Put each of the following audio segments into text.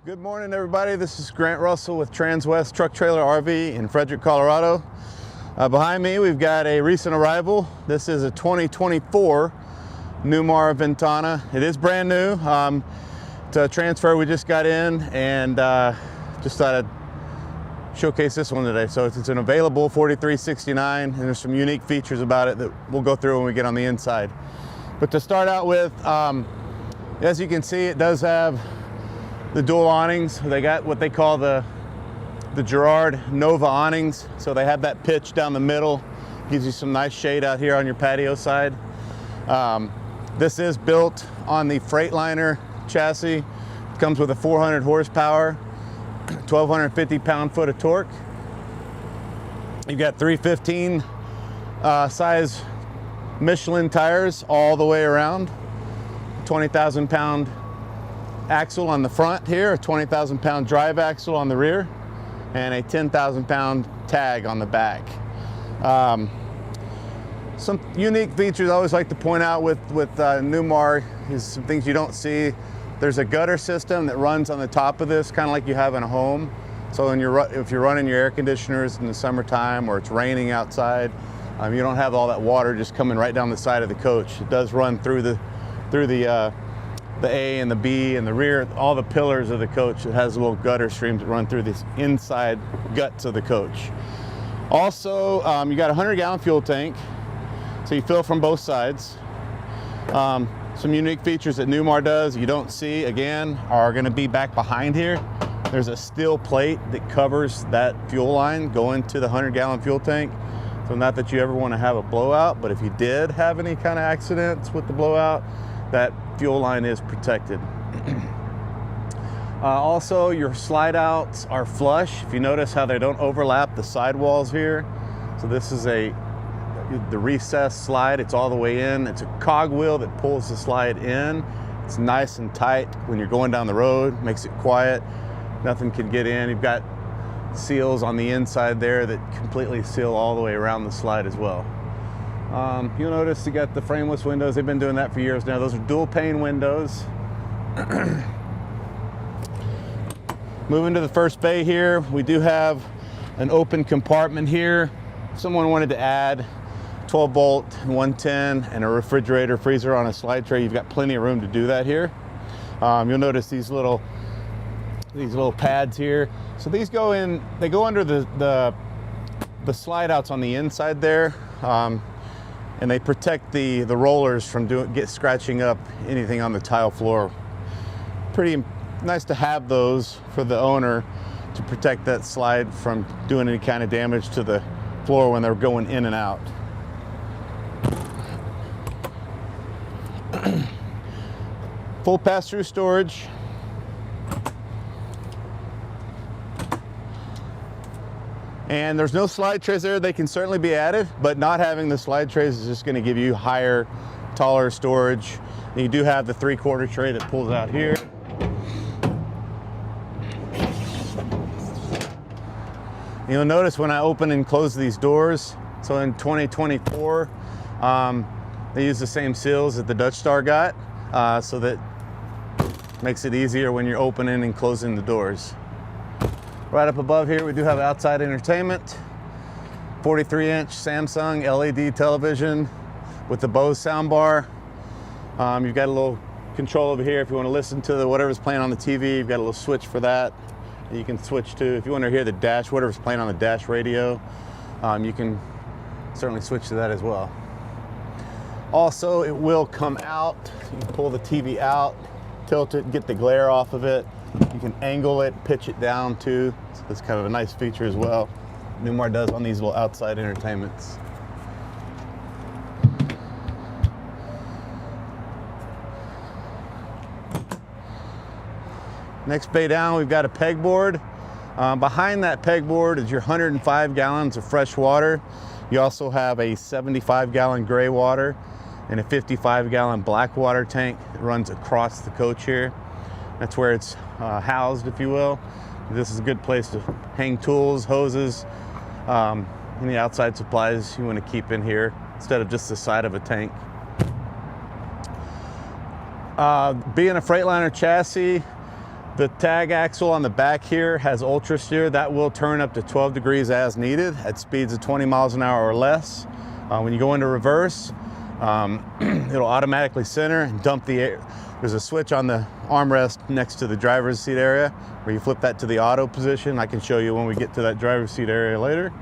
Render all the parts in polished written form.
Good morning, everybody. This is Grant Russell with Transwest Truck Trailer RV in Fredrick, Colorado. Behind me, we've got a recent arrival. This is a 2024 Newmar Ventana. It is brand new. It's a transfer we just got in, and just thought I'd showcase this one today. So it's an available 4369, and there's some unique features about it that we'll go through when we get on the inside. But to start out with, as you can see, it does have the dual awnings. They got what they call the Girard Nova awnings. So they have that pitch down the middle. Gives you some nice shade out here on your patio side. This is built on the Freightliner chassis. It comes with a 400 horsepower, 1,250 pound-foot of torque. You've got 315 size Michelin tires all the way around. 20,000 pound axle on the front here, a 20,000 pound drive axle on the rear, and a 10,000 pound tag on the back. Some unique features I always like to point out with Newmar is some things you don't see. There's a gutter system that runs on the top of this, kind of like you have in a home. So when if you're running your air conditioners in the summertime or it's raining outside, you don't have all that water just coming right down the side of the coach. It does run through the A and the B and the rear, all the pillars of the coach. It has little gutter streams that run through these inside guts of the coach. Also, you got a 100-gallon fuel tank, so you fill from both sides. Some unique features that Newmar does you don't see, again, are going to be back behind here. There's a steel plate that covers that fuel line going to the 100-gallon fuel tank. So not that you ever want to have a blowout, but if you did have any kind of accidents with the blowout, that fuel line is protected. Also, your slide outs are flush. If you notice how they don't overlap the sidewalls here. So this is the recessed slide. It's all the way in. It's a cogwheel that pulls the slide in. It's nice and tight when you're going down the road, makes it quiet. Nothing can get in. You've got seals on the inside there that completely seal all the way around the slide as well. You'll notice you got the frameless windows. They've been doing that for years now. Those are dual pane windows. Moving to the first bay here, we do have an open compartment here. Someone wanted to add 12 volt, 110, and a refrigerator freezer on a slide tray. You've got plenty of room to do that here. You'll notice these little pads here. So these go in, they go under the slide outs on the inside there. And they protect the rollers from scratching up anything on the tile floor. Pretty nice to have those for the owner to protect that slide from doing any kind of damage to the floor when they're going in and out. Full pass-through storage. And there's no slide trays there. They can certainly be added, but not having the slide trays is just going to give you higher, taller storage. And you do have the 3/4 tray that pulls out here. You'll notice when I open and close these doors, so in 2024, they use the same seals that the Dutch Star got, so that makes it easier when you're opening and closing the doors. Right up above here, we do have outside entertainment, 43-inch Samsung LED television with the Bose soundbar. You've got a little control over here if you want to listen to whatever's playing on the TV. You've got a little switch for that. You can switch to, if you want to hear the dash, whatever's playing on the dash radio, you can certainly switch to that as well. Also, it will come out. You can pull the TV out, tilt it, get the glare off of it. You can angle it, pitch it down too. So that's kind of a nice feature as well. Newmar does on these little outside entertainments. Next bay down, we've got a pegboard. Behind that pegboard is your 105 gallons of fresh water. You also have a 75-gallon gray water and a 55-gallon black water tank that runs across the coach here. That's where it's housed, if you will. This is a good place to hang tools, hoses, any outside supplies you want to keep in here instead of just the side of a tank. Being a Freightliner chassis, The tag axle on the back here has ultra steer. That will turn up to 12 degrees as needed at speeds of 20 miles an hour or less. When you go into reverse, it'll automatically center and dump the air. There's a switch on the armrest next to the driver's seat area where you flip that to the auto position. I can show you when we get to that driver's seat area later.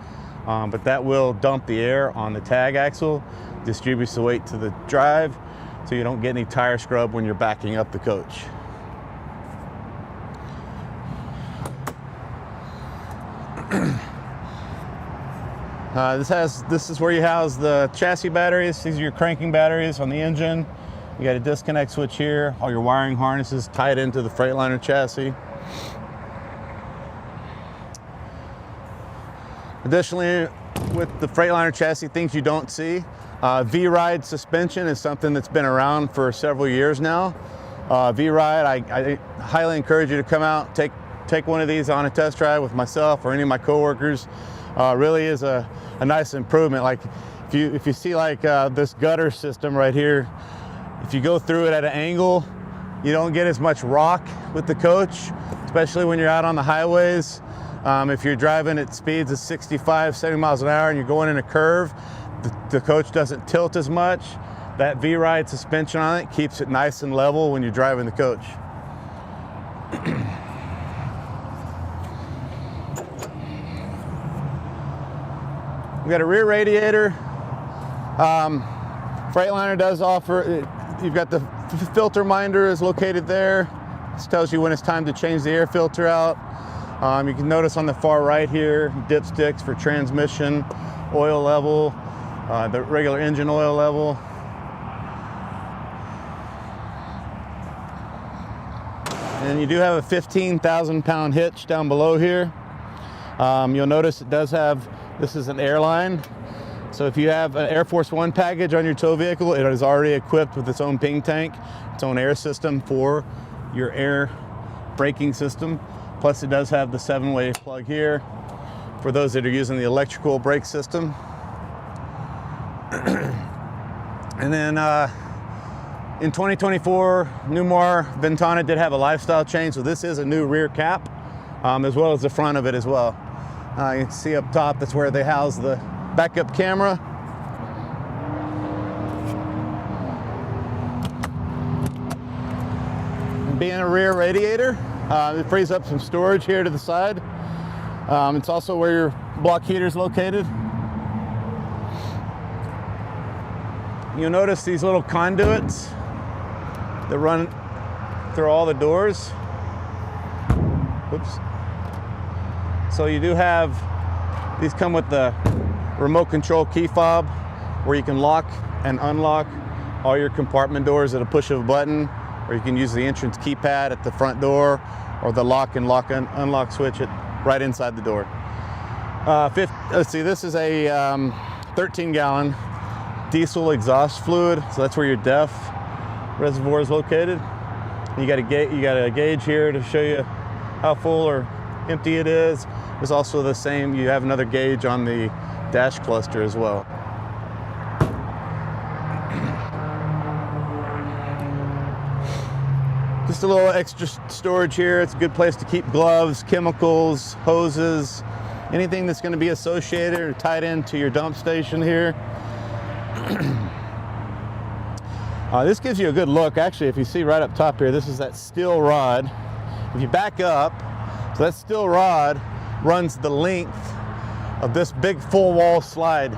But that will dump the air on the tag axle, distributes the weight to the drive, so you don't get any tire scrub when you're backing up the coach. This is where you house the chassis batteries. These are your cranking batteries on the engine. You got a disconnect switch here. All your wiring harnesses tied into the Freightliner chassis. Additionally, with the Freightliner chassis, things you don't see, V-Ride suspension is something that's been around for several years now. V-Ride, I highly encourage you to come out, take one of these on a test drive with myself or any of my coworkers. Really is a nice improvement. Like if you see like this gutter system right here, if you go through it at an angle, you don't get as much rock with the coach, especially when you're out on the highways. If you're driving at speeds of 65, 70 miles an hour and you're going in a curve, the coach doesn't tilt as much. That V-Ride suspension on it keeps it nice and level when you're driving the coach. We got a rear radiator. Freightliner does offer, you've got the filter minder is located there. This tells you when it's time to change the air filter out. You can notice on the far right here, dipsticks for transmission, oil level, the regular engine oil level. And you do have a 15,000 pound hitch down below here. You'll notice it does have, this is an airline. So if you have an Air Force One package on your tow vehicle, it is already equipped with its own ping tank, its own air system for your air braking system. Plus it does have the 7-way plug here for those that are using the electrical brake system. And then in 2024, Newmar Ventana did have a lifestyle change, so this is a new rear cap, as well as the front of it as well. You can see up top, that's where they house the backup camera. And being a rear radiator, it frees up some storage here to the side. It's also where your block heater is located. You'll notice these little conduits that run through all the doors. Oops. So you do have, these come with the remote control key fob where you can lock and unlock all your compartment doors at a push of a button, or you can use the entrance keypad at the front door or the lock and unlock switch right inside the door. Let's see, this is a 13-gallon diesel exhaust fluid, so that's where your DEF reservoir is located. You got a gauge here to show you how full or empty it is. There's also the same, you have another gauge on the dash cluster as well. Just a little extra storage here. It's a good place to keep gloves, chemicals, hoses, anything that's going to be associated or tied into your dump station here. This gives you a good look. Actually, if you see right up top here, this is that steel rod. If you back up, so that steel rod runs the length of this big full wall slide.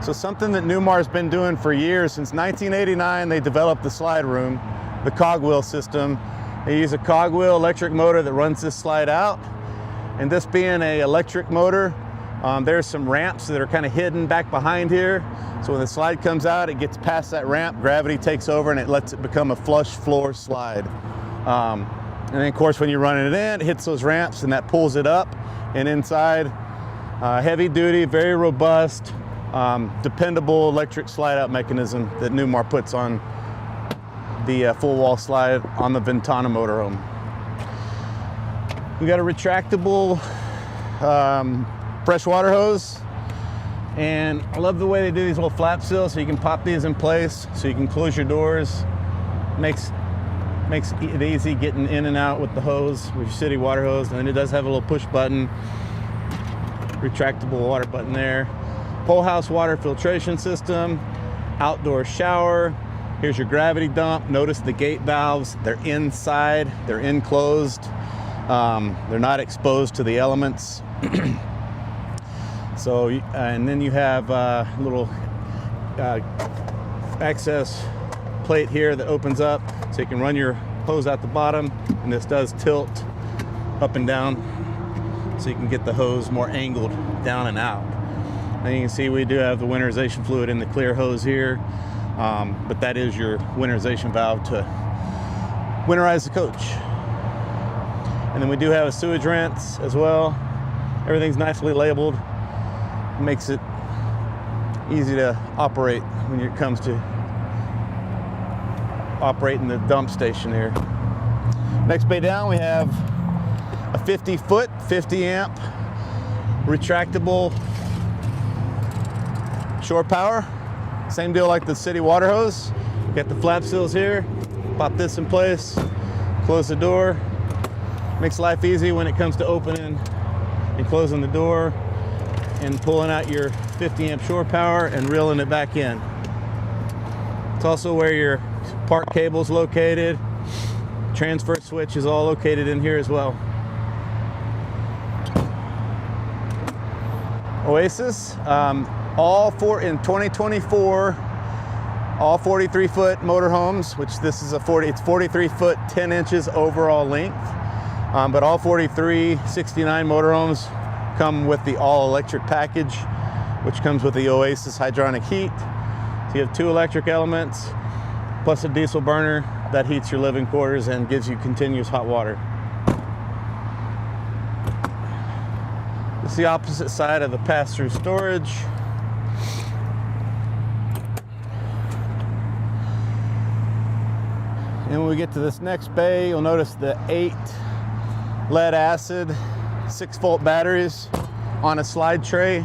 So something that Newmar's been doing for years. Since 1989, they developed the slide room, the cogwheel system. They use a cogwheel electric motor that runs this slide out. And this being an electric motor, there's some ramps that are kind of hidden back behind here. So when the slide comes out, it gets past that ramp, gravity takes over and it lets it become a flush floor slide. And then of course when you're running it in, it hits those ramps and that pulls it up and inside. Heavy duty, very robust, dependable electric slide out mechanism that Newmar puts on the full wall slide on the Ventana motorhome. We got a retractable freshwater hose, and I love the way they do these little flap seals so you can pop these in place so you can close your doors. Makes makes it easy getting in and out with the hose, with your city water hose. And then it does have a little push button, retractable water button there. Whole house water filtration system, outdoor shower. Here's your gravity dump. Notice the gate valves, they're inside, they're enclosed. They're not exposed to the elements. So, and then you have a little access plate here that opens up so you can run your hose out the bottom, and this does tilt up and down so you can get the hose more angled down and out. And you can see we do have the winterization fluid in the clear hose here, but that is your winterization valve to winterize the coach. And then we do have a sewage rinse as well. Everything's nicely labeled. Makes it easy to operate when it comes to operating the dump station here. Next bay down, we have a 50-foot, 50-amp retractable shore power. Same deal like the city water hose. Got the flap seals here. Pop this in place, close the door. Makes life easy when it comes to opening and closing the door and pulling out your 50-amp shore power and reeling it back in. It's also where your park cable's located. Transfer switch is all located in here as well. Oasis, in 2024, all 43-foot motorhomes, which this is it's 43-foot, 10 inches overall length. But all 43 69 motorhomes come with the all-electric package, which comes with the Oasis hydronic heat. So you have 2 electric elements, plus a diesel burner that heats your living quarters and gives you continuous hot water. It's the opposite side of the pass-through storage. And when we get to this next bay, you'll notice the 8 lead acid 6-volt batteries on a slide tray.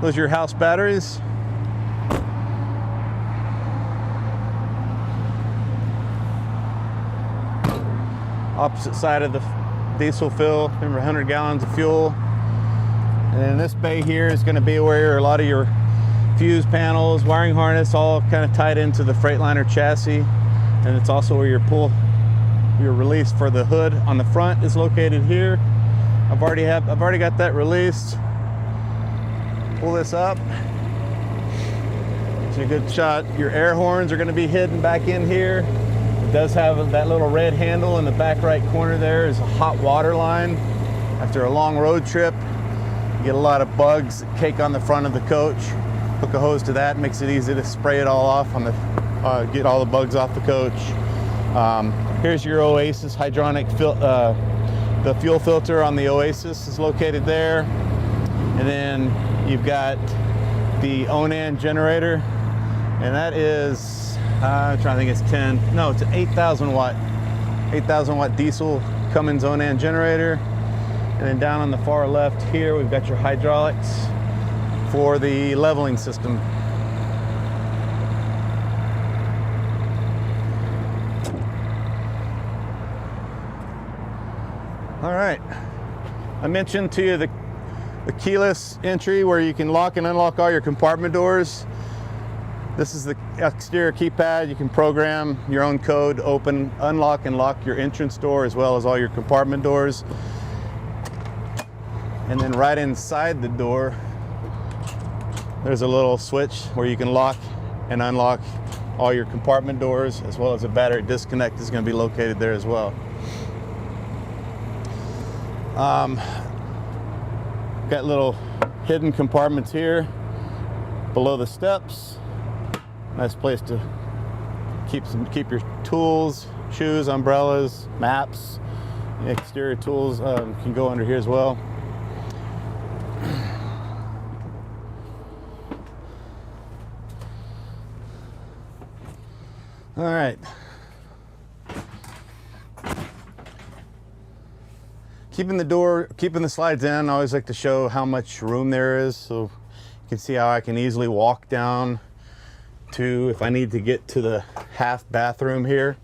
Those are your house batteries. Opposite side of the diesel fill, remember 100 gallons of fuel. And then this bay here is going to be where a lot of your fuse panels, wiring harness, all kind of tied into the Freightliner chassis. And it's also where your release for the hood on the front is located here. I've already got that released. Pull this up. It's a good shot. Your air horns are going to be hidden back in here. It does have that little red handle in the back right corner. There is a hot water line. After a long road trip, you get a lot of bugs that cake on the front of the coach. Hook a hose to that, makes it easy to spray it all off on the get all the bugs off the coach. Here's your Oasis hydronic the fuel filter on the Oasis is located there. And then you've got the Onan generator, and that is, I'm trying to think, it's an 8,000 watt diesel Cummins Onan generator. And then down on the far left here, we've got your hydraulics for the leveling system. All right, I mentioned to you the keyless entry where you can lock and unlock all your compartment doors. This is the exterior keypad. You can program your own code, open, unlock, and lock your entrance door as well as all your compartment doors. And then right inside the door, there's a little switch where you can lock and unlock all your compartment doors, as well as a battery disconnect is going to be located there as well. Got little hidden compartments here below the steps. Nice place to keep your tools, shoes, umbrellas, maps. Exterior tools can go under here as well. All right. Keeping the slides in, I always like to show how much room there is, so you can see how I can easily walk down to, if I need to get to the half bathroom here.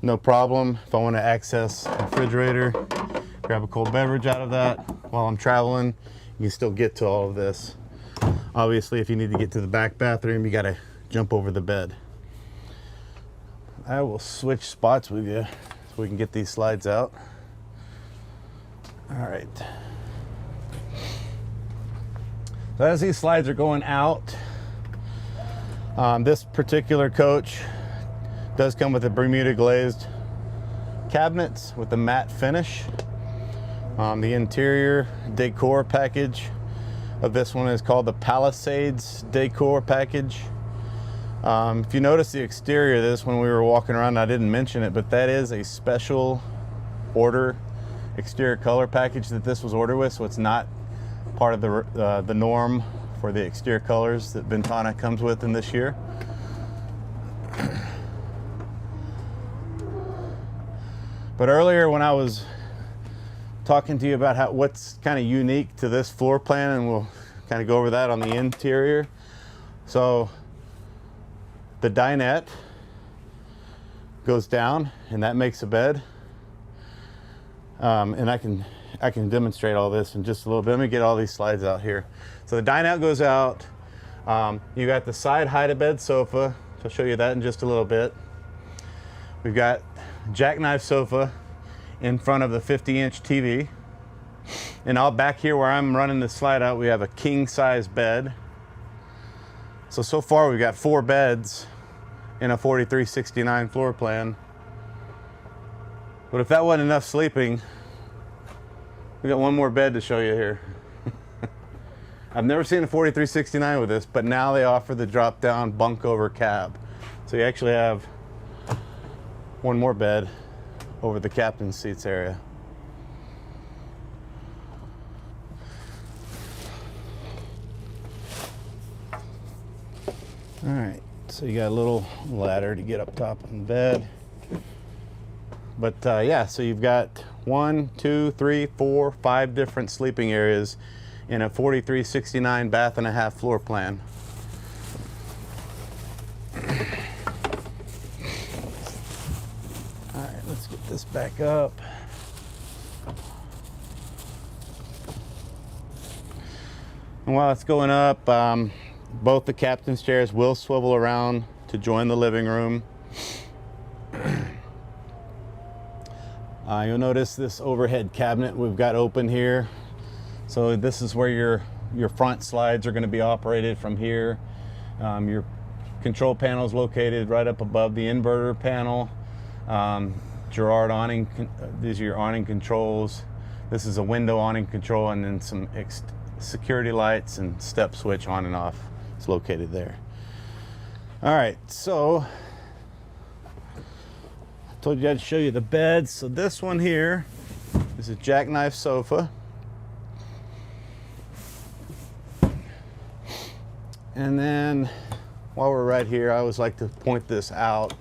no problem. If I want to access the refrigerator, grab a cold beverage out of that while I'm traveling, you can still get to all of this. Obviously, if you need to get to the back bathroom, you got to jump over the bed. I will switch spots with you so we can get these slides out. All right. So as these slides are going out, this particular coach does come with a Bermuda glazed cabinets with a matte finish. The interior decor package of this one is called the Palisades decor package. If you notice the exterior of this when we were walking around, I didn't mention it, but that is a special order exterior color package that this was ordered with, so it's not part of the norm for the exterior colors that Ventana comes with in this year. But earlier when I was talking to you about what's kind of unique to this floor plan, and we'll kind of go over that on the interior. So the dinette goes down and that makes a bed. And I can demonstrate all this in just a little bit. Let me get all these slides out here. So the dinette goes out. You got the side hide-a-bed sofa. So I'll show you that in just a little bit. We've got jackknife sofa in front of the 50-inch TV. And out back here where I'm running the slide out, we have a king-size bed. So far we've got 4 beds in a 4369 floor plan. But if that wasn't enough sleeping, we got one more bed to show you here. I've never seen a 4369 with this, but now they offer the drop-down bunk over cab. So you actually have one more bed over the captain's seats area. All right, so you got a little ladder to get up top of the bed. But yeah, so you've got 1, 2, 3, 4, 5 different sleeping areas in a 4369 bath and a half floor plan. All right, let's get this back up. And while it's going up, both the captain's chairs will swivel around to join the living room. You'll notice this overhead cabinet we've got open here. So this is where your front slides are going to be operated from here. Your control panel is located right up above the inverter panel. Girard awning, these are your awning controls. This is a window awning control, and then some security lights and step switch on and off. It's located there. All right, so I told you I'd show you the beds. So this one here is a jackknife sofa. And then while we're right here, I always like to point this out,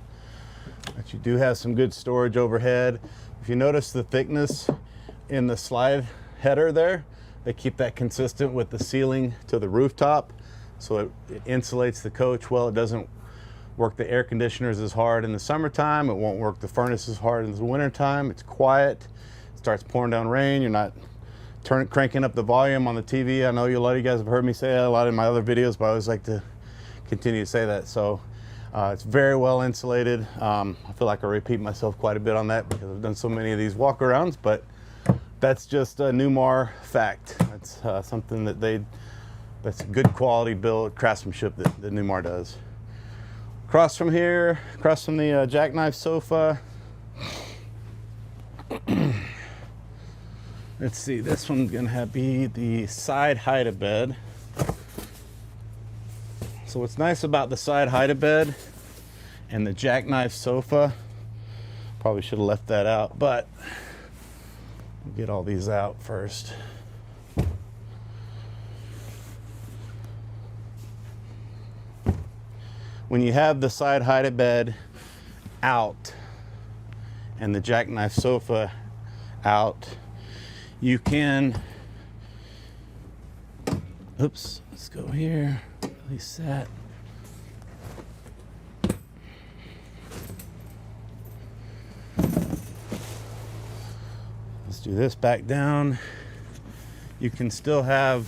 that you do have some good storage overhead. If you notice the thickness in the slide header there, they keep that consistent with the ceiling to the rooftop. So it insulates the coach well. It doesn't work the air conditioners as hard in the summertime. It won't work the furnace as hard in the wintertime. It's quiet. It starts pouring down rain. You're not cranking up the volume on the TV. I know a lot of you guys have heard me say that a lot in my other videos, but I always like to continue to say that. So it's very well insulated. I feel like I repeat myself quite a bit on that because I've done so many of these walk-arounds, but that's just a Newmar fact. That's something that that's good quality build craftsmanship that Newmar does. Across from here, across from the jackknife sofa, let's see, this one's gonna be the side hide-a-bed. So what's nice about the side hide-a-bed and the jackknife sofa, probably should have left that out, but we'll get all these out first. When you have the side hide-a-bed out and the jackknife sofa out, you can, oops, let's go here, release that. Let's do this back down. You can still have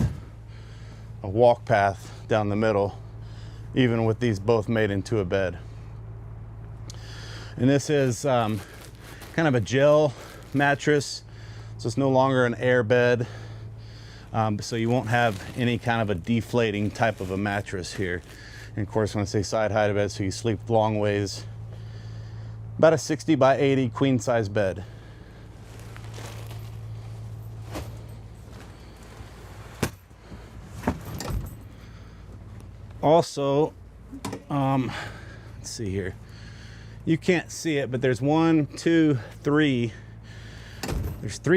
a walk path down the middle, even with these both made into a bed. And this is kind of a gel mattress, so it's no longer an air bed. So you won't have any kind of a deflating type of a mattress here. And of course, when I say side height bed, so you sleep long ways. About a 60 by 80 queen size bed. Also, let's see here. You can't see it, but there's there's 3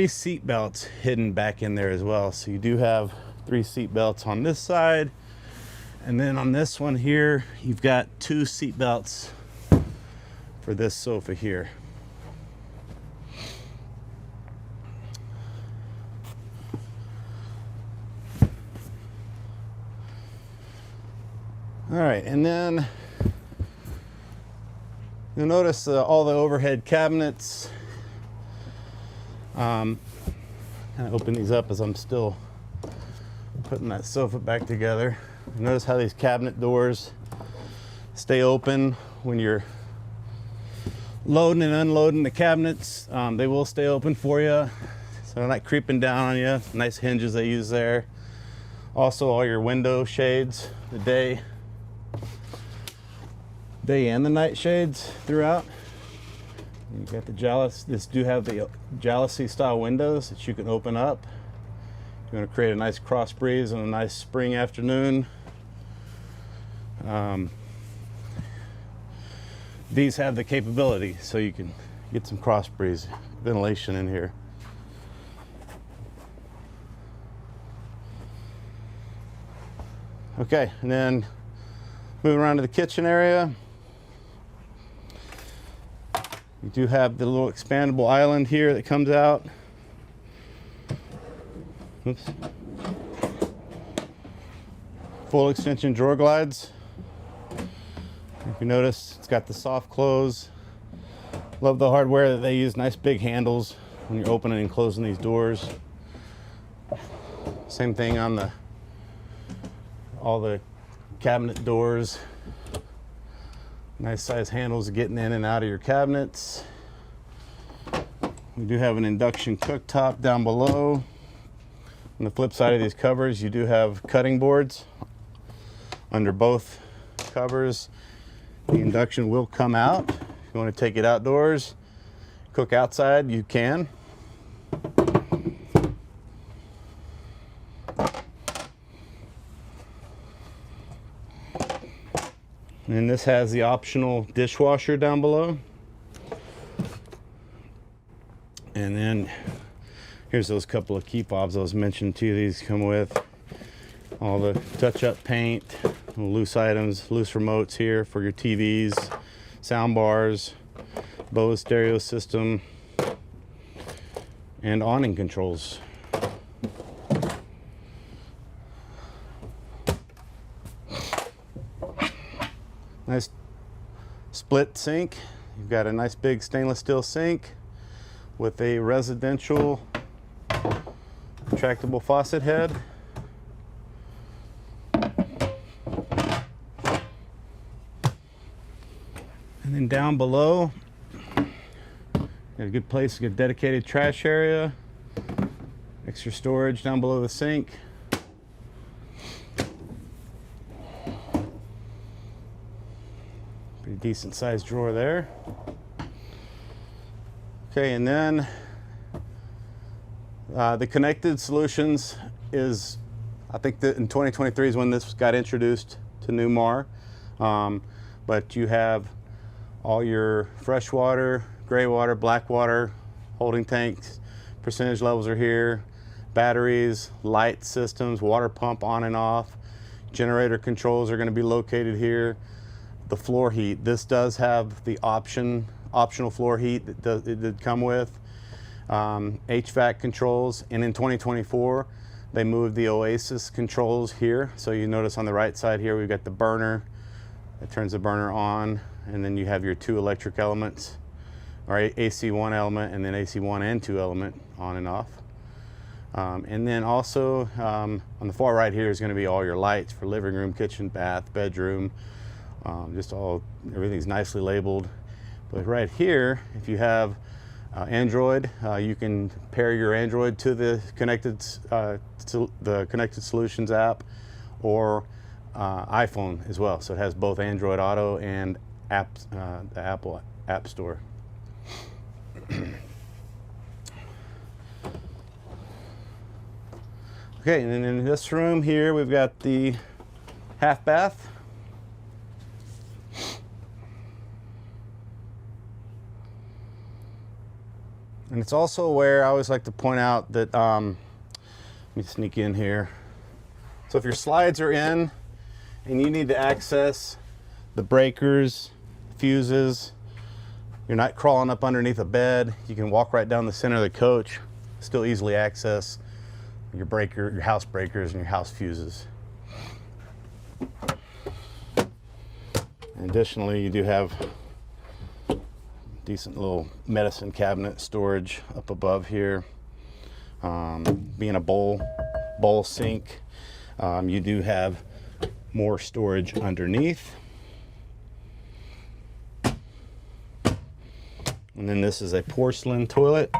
seat belts hidden back in there as well. So you do have 3 seat belts on this side. And then on this one here, you've got 2 seat belts for this sofa here. All right, and then you'll notice all the overhead cabinets. Kind of open these up as I'm still putting that sofa back together. Notice how these cabinet doors stay open when you're loading and unloading the cabinets. They will stay open for you, so they're not creeping down on you. Nice hinges they use there. Also, all your window shades, the day and the night shades throughout. You got the this do have the jalousie style windows that you can open up. You want to create a nice cross breeze on a nice spring afternoon. These have the capability, so you can get some cross breeze ventilation in here. Okay, and then moving around to the kitchen area. You do have the little expandable island here that comes out. Oops. Full extension drawer glides. If you notice, it's got the soft close. Love the hardware that they use. Nice big handles when you're opening and closing these doors. Same thing on all the cabinet doors. Nice size handles getting in and out of your cabinets. We do have an induction cooktop down below. On the flip side of these covers, you do have cutting boards under both covers. The induction will come out. If you want to take it outdoors, cook outside, you can. And this has the optional dishwasher down below. And then here's those couple of key fobs I was mentioning to you. These come with all the touch-up paint, loose items, loose remotes here for your TVs, sound bars, Bose stereo system, and awning controls. Nice split sink. You've got a nice big stainless steel sink with a residential retractable faucet head. And then down below, got a good place, a good dedicated trash area, extra storage down below the sink. Pretty decent sized drawer there. Okay, and then the connected solutions is, I think that in 2023 is when this got introduced to Newmar. But you have all your freshwater, gray water, black water, holding tanks, percentage levels are here, batteries, light systems, water pump on and off, generator controls are going to be located here. The floor heat, this does have the optional floor heat that it did come with. HVAC controls, and in 2024 they moved the Oasis controls here. So you notice on the right side here we've got the burner that turns the burner on, and then you have your 2 electric elements or AC1 element, and then AC1 and 2 element on and off. And then also on the far right here is going to be all your lights for living room, kitchen, bath, bedroom. Everything's nicely labeled. But right here, if you have Android, you can pair your Android to the Connected Solutions app, or iPhone as well. So it has both Android Auto and apps, the Apple App Store. Okay, and then in this room here, we've got the half bath. And it's also where I always like to point out that, let me sneak in here. So if your slides are in and you need to access the breakers, fuses, you're not crawling up underneath a bed, you can walk right down the center of the coach, still easily access your house breakers and your house fuses. And additionally, you do have decent little medicine cabinet storage up above here. Being a bowl sink, you do have more storage underneath. And then this is a porcelain toilet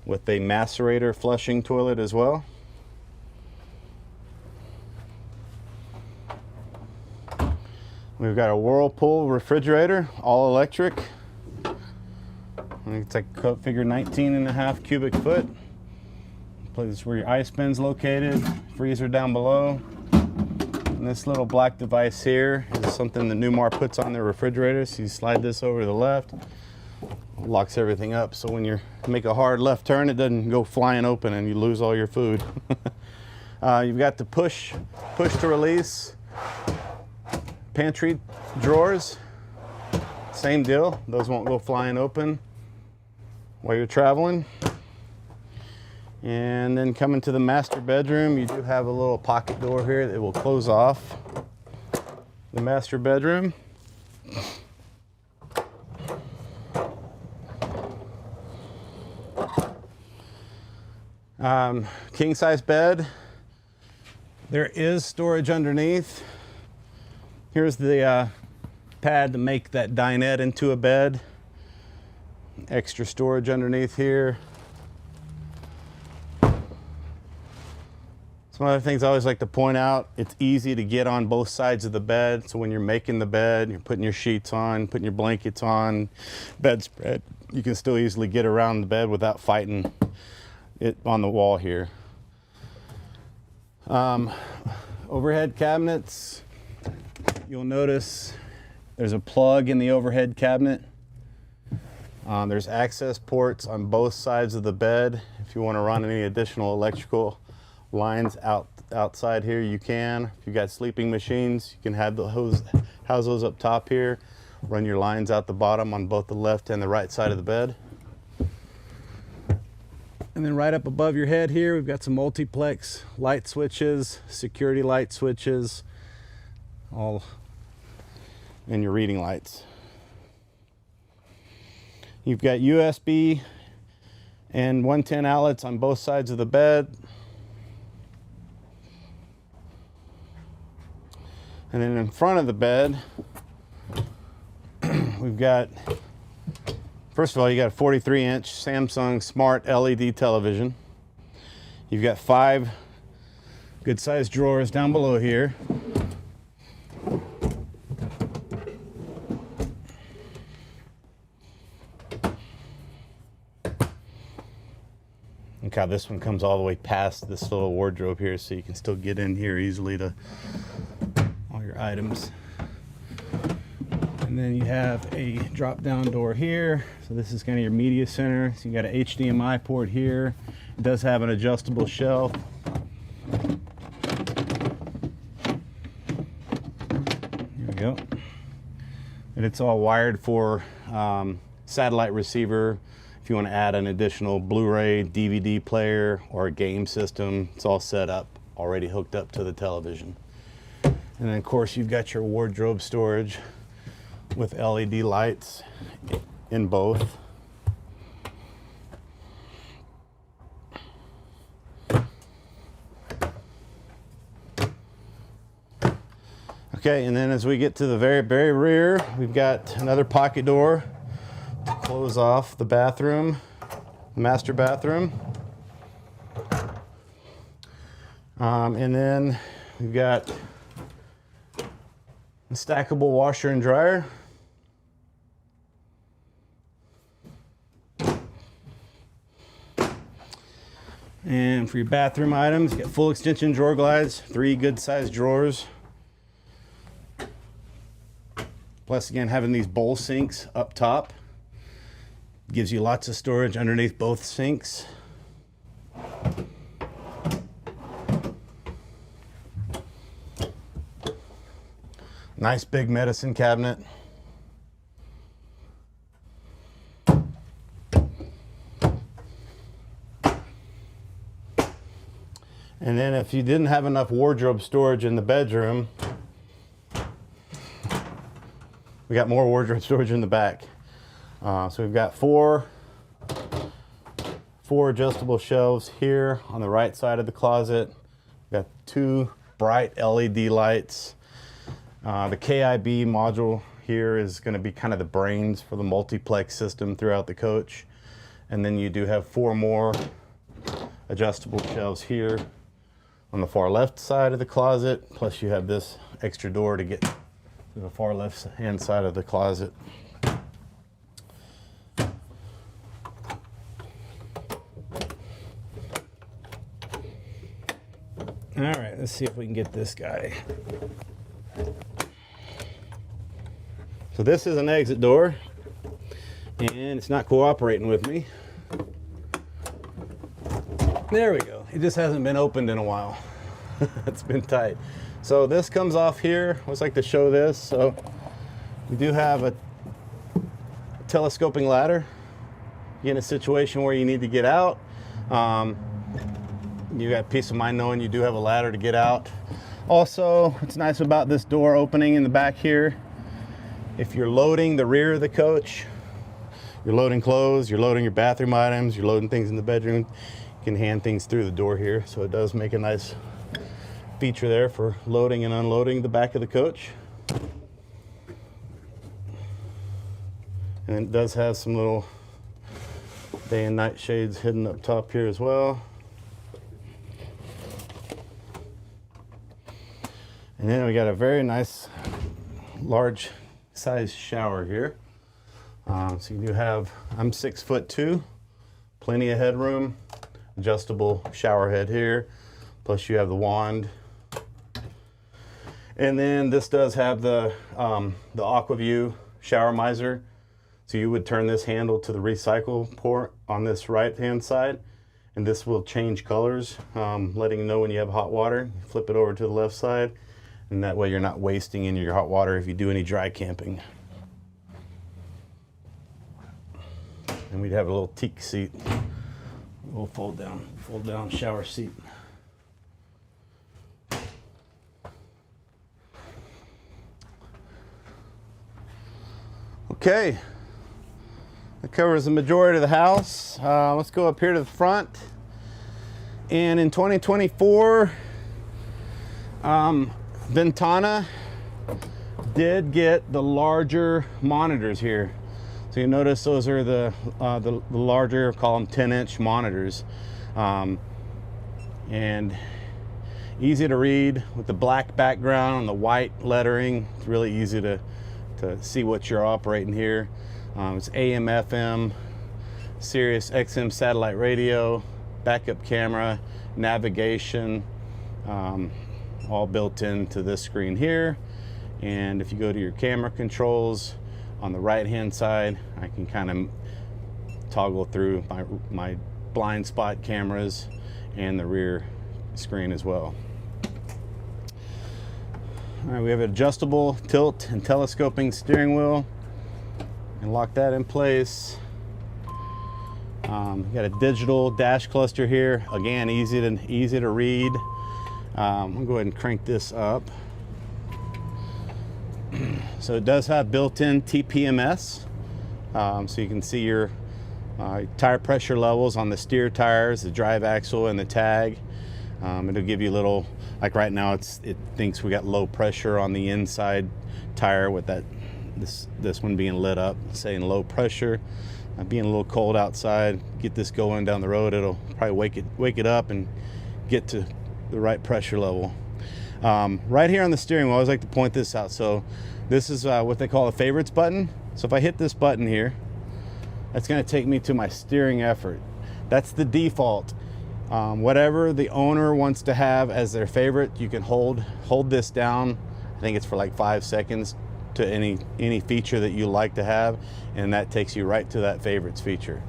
with a macerator flushing toilet as well. We've got a Whirlpool refrigerator, all electric. It's like figure 19.5 cubic foot. Place where your ice bin's located, freezer down below. And this little black device here is something that Newmar puts on their refrigerator. So you slide this over to the left, locks everything up, so when you make a hard left turn, it doesn't go flying open and you lose all your food. You've got the push to release pantry drawers. Same deal, those won't go flying open while you're traveling. And then coming to the master bedroom, you do have a little pocket door here that will close off the master bedroom. King size bed. There is storage underneath. Here's the pad to make that dinette into a bed. Extra storage underneath here. Some other things I always like to point out, it's easy to get on both sides of the bed. So when you're making the bed, you're putting your sheets on, putting your blankets on, bedspread, you can still easily get around the bed without fighting it on the wall here. Overhead cabinets, you'll notice there's a plug in the overhead cabinet. There's access ports on both sides of the bed. If you want to run any additional electrical lines outside here, you can. If you've got sleeping machines, you can have house those up top here. Run your lines out the bottom on both the left and the right side of the bed. And then right up above your head here, we've got some multiplex light switches, security light switches, all in your reading lights. You've got USB and 110 outlets on both sides of the bed. And then in front of the bed, we've got, first of all, you got a 43-inch Samsung Smart LED television. You've got 5 good-sized drawers down below here. Look how this one comes all the way past this little wardrobe here, so you can still get in here easily to all your items. And then you have a drop-down door here. So this is kind of your media center. So you got an HDMI port here. It does have an adjustable shelf. Here we go. And it's all wired for satellite receiver. If you want to add an additional Blu-ray, DVD player, or a game system, it's all set up, already hooked up to the television. And then of course you've got your wardrobe storage with LED lights in both. Okay, and then as we get to the very, very rear, we've got another pocket door to close off the bathroom, the master bathroom. And then we've got a stackable washer and dryer. And for your bathroom items, you got full extension drawer glides, 3 good sized drawers. Plus, again, having these bowl sinks up top gives you lots of storage underneath both sinks. Nice big medicine cabinet. And then if you didn't have enough wardrobe storage in the bedroom, we got more wardrobe storage in the back. So we've got four adjustable shelves here on the right side of the closet. We've got 2 bright LED lights. The KIB module here is going to be kind of the brains for the multiplex system throughout the coach. And then you do have 4 more adjustable shelves here on the far left side of the closet. Plus you have this extra door to get to the far left hand side of the closet. All right, let's see if we can get this guy. So this is an exit door, and it's not cooperating with me. There we go. It just hasn't been opened in a while. It's been tight. So this comes off here. I always like to show this. So we do have a telescoping ladder. You're in a situation where you need to get out. You got peace of mind knowing you do have a ladder to get out. Also, what's nice about this door opening in the back here, if you're loading the rear of the coach, you're loading clothes, you're loading your bathroom items, you're loading things in the bedroom, you can hand things through the door here. So it does make a nice feature there for loading and unloading the back of the coach. And it does have some little day and night shades hidden up top here as well. And then we got a very nice large size shower here. So you do have, I'm 6'2", plenty of headroom, adjustable shower head here, plus you have the wand. And then this does have the AquaView shower miser. So you would turn this handle to the recycle port on this right hand side, and this will change colors, letting you know when you have hot water. Flip it over to the left side, and that way you're not wasting any of your hot water if you do any dry camping. And we'd have a little teak seat, a little fold down shower seat. Okay, that covers the majority of the house. Let's go up here to the front. And in 2024, Ventana did get the larger monitors here. So you notice those are the larger, call them 10-inch monitors. And easy to read with the black background and the white lettering. It's really easy to see what you're operating here. It's AM, FM, Sirius XM satellite radio, backup camera, navigation, all built into this screen here. And if you go to your camera controls on the right hand side, I can kind of toggle through my blind spot cameras and the rear screen as well. All right, we have an adjustable tilt and telescoping steering wheel, and lock that in place. Got a digital dash cluster here. Again, easy to read. I'm gonna go ahead and crank this up. So it does have built-in TPMS, so you can see your tire pressure levels on the steer tires, the drive axle, and the tag. It'll give you a little Like right now, it thinks we got low pressure on the inside tire with that this one being lit up, saying low pressure. Being a little cold outside, get this going down the road, it'll probably wake it up and get to the right pressure level. Right here on the steering wheel, I always like to point this out. So this is what they call a favorites button. So if I hit this button here, that's going to take me to my steering effort. That's the default. Whatever the owner wants to have as their favorite, you can hold this down. I think it's for like 5 seconds to any feature that you like to have, and that takes you right to that favorites feature.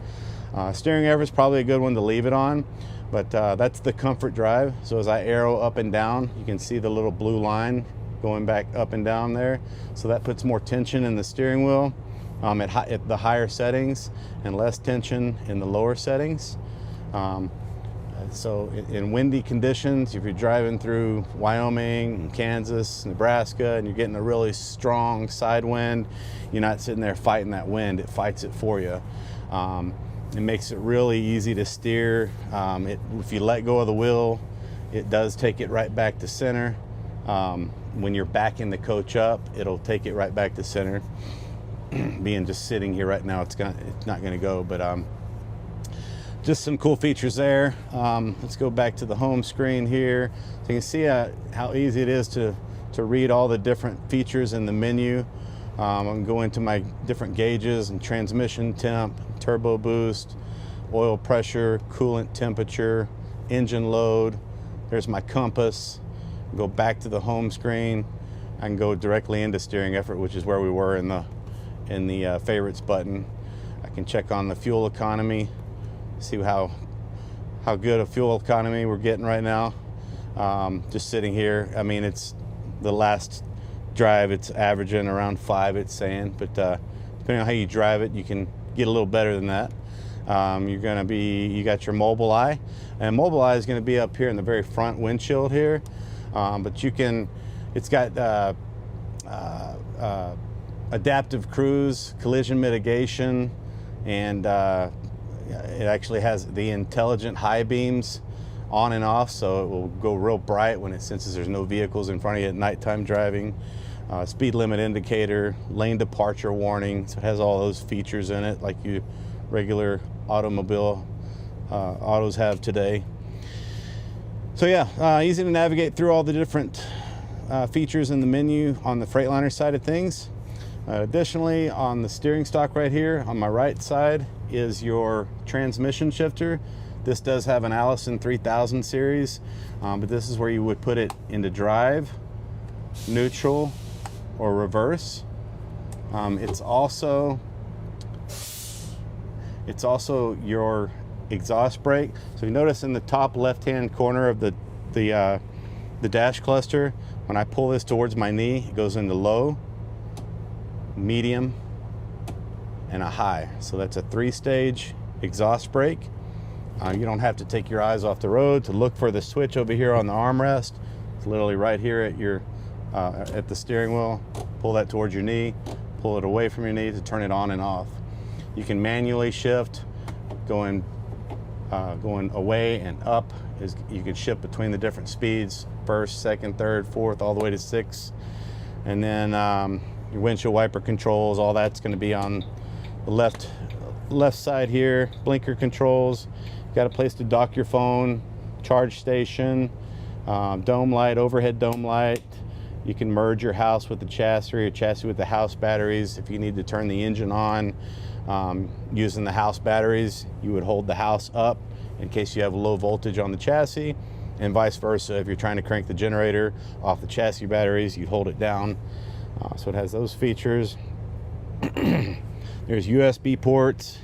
Steering effort is probably a good one to leave it on, but that's the comfort drive. So as I arrow up and down, you can see the little blue line going back up and down there. So that puts more tension in the steering wheel at the higher settings and less tension in the lower settings. So in windy conditions, if you're driving through Wyoming, Kansas, Nebraska, and you're getting a really strong side wind, you're not sitting there fighting that wind, it fights it for you. It makes it really easy to steer. If you let go of the wheel, it does take it right back to center. When you're backing the coach up, it'll take it right back to center. Being just sitting here right now, it's not gonna go, but just some cool features there. Let's go back to the home screen here. So you can see how easy it is to read all the different features in the menu. I'm gonna go into my different gauges and transmission temp, turbo boost, oil pressure, coolant temperature, engine load. There's my compass. Go back to the home screen. I can go directly into steering effort, which is where we were in the favorites button. I can check on the fuel economy, see how good a fuel economy we're getting right now. Just sitting here, I mean, it's the last drive, it's averaging around 5, it's saying, but depending on how you drive it, you can get a little better than that. You got your Mobileye, and Mobileye is going to be up here in the very front windshield here, but it's got adaptive cruise, collision mitigation, and it actually has the intelligent high beams on and off, so it will go real bright when it senses there's no vehicles in front of you at nighttime driving. Speed limit indicator, lane departure warning, so it has all those features in it like you regular automobile autos have today. So yeah, easy to navigate through all the different features in the menu on the Freightliner side of things. Additionally, on the steering stock right here on my right side is your transmission shifter. This does have an Allison 3000 series, but this is where you would put it into drive, neutral, or reverse. It's also your exhaust brake. So you notice in the top left-hand corner of the dash cluster, when I pull this towards my knee, it goes into low, medium, and a high. So that's a 3-stage exhaust brake. You don't have to take your eyes off the road to look for the switch over here on the armrest. It's literally right here at your at the steering wheel. Pull that towards your knee, pull it away from your knee to turn it on and off. You can manually shift, going away and up. You can shift between the different speeds, first, second, third, fourth, all the way to 6. And then your windshield wiper controls, all that's going to be on the left side here. Blinker controls, you got a place to dock your phone, charge station, dome light, overhead dome light. You can merge your house with the chassis, or your chassis with the house batteries. If you need to turn the engine on using the house batteries, you would hold the house up in case you have low voltage on the chassis, and vice versa. If you're trying to crank the generator off the chassis batteries, you'd hold it down. So it has those features. There's USB ports,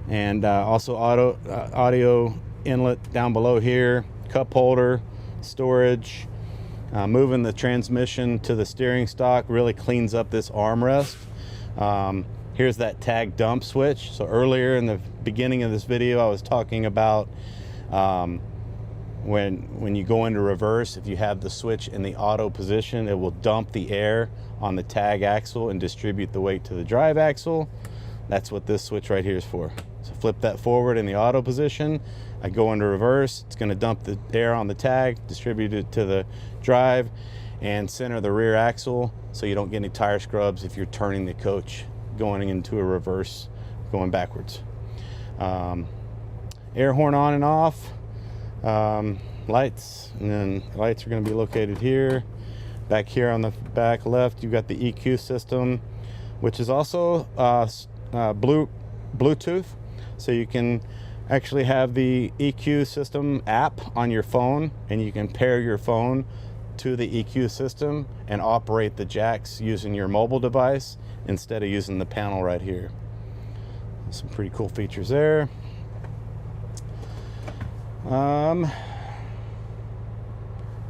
and also audio inlet down below here, cup holder, storage. Moving the transmission to the steering stock really cleans up this armrest. Here's that tag dump switch. So earlier in the beginning of this video, I was talking about when you go into reverse, if you have the switch in the auto position, it will dump the air on the tag axle and distribute the weight to the drive axle. That's what this switch right here is for. So flip that forward in the auto position. I go into reverse. It's going to dump the air on the tag, distribute it to the drive, and center the rear axle so you don't get any tire scrubs if you're turning the coach going into a reverse, going backwards. Air horn on and off. Lights, and then lights are going to be located here. Back here on the back left, you've got the EQ system, which is also Bluetooth, so you can actually have the EQ system app on your phone, and you can pair your phone to the EQ system and operate the jacks using your mobile device instead of using the panel right here. Some pretty cool features there.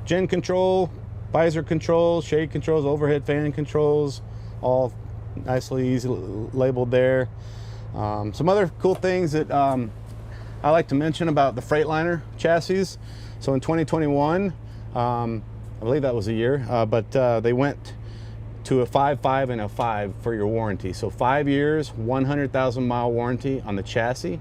Gen control, visor controls, shade controls, overhead fan controls, all nicely easy labeled there. Some other cool things that I like to mention about the Freightliner chassis. So in 2021, I believe that was a year, but they went to a 5.5 and a 5 for your warranty. So 5 years, 100,000 mile warranty on the chassis,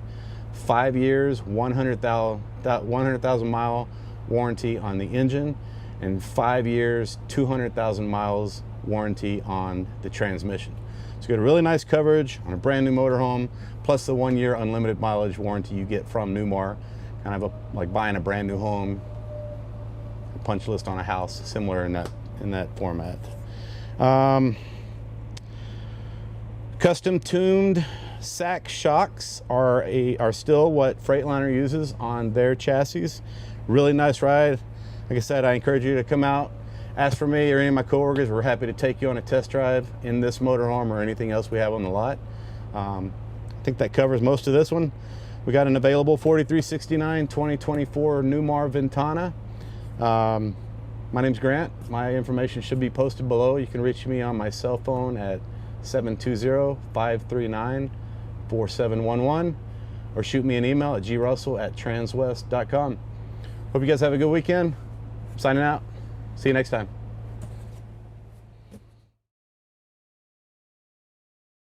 5 years, 100,000 mile warranty on the engine, and 5 years, 200,000 miles warranty on the transmission. So you get a really nice coverage on a brand new motorhome, plus the 1 year unlimited mileage warranty you get from Newmar. Kind of like buying a brand new home, a punch list on a house, similar in that format. Custom tuned sack shocks are still what Freightliner uses on their chassis. Really nice ride. Like I said, I encourage you to come out, ask for me or any of my coworkers. We're happy to take you on a test drive in this motorhome or anything else we have on the lot. I think that covers most of this one. We got an available 4369 2024 Newmar Ventana. My name's Grant. My information should be posted below. You can reach me on my cell phone at 720-539-4711 or shoot me an email at grussell@transwest.com. Hope you guys have a good weekend. Signing out. See you next time.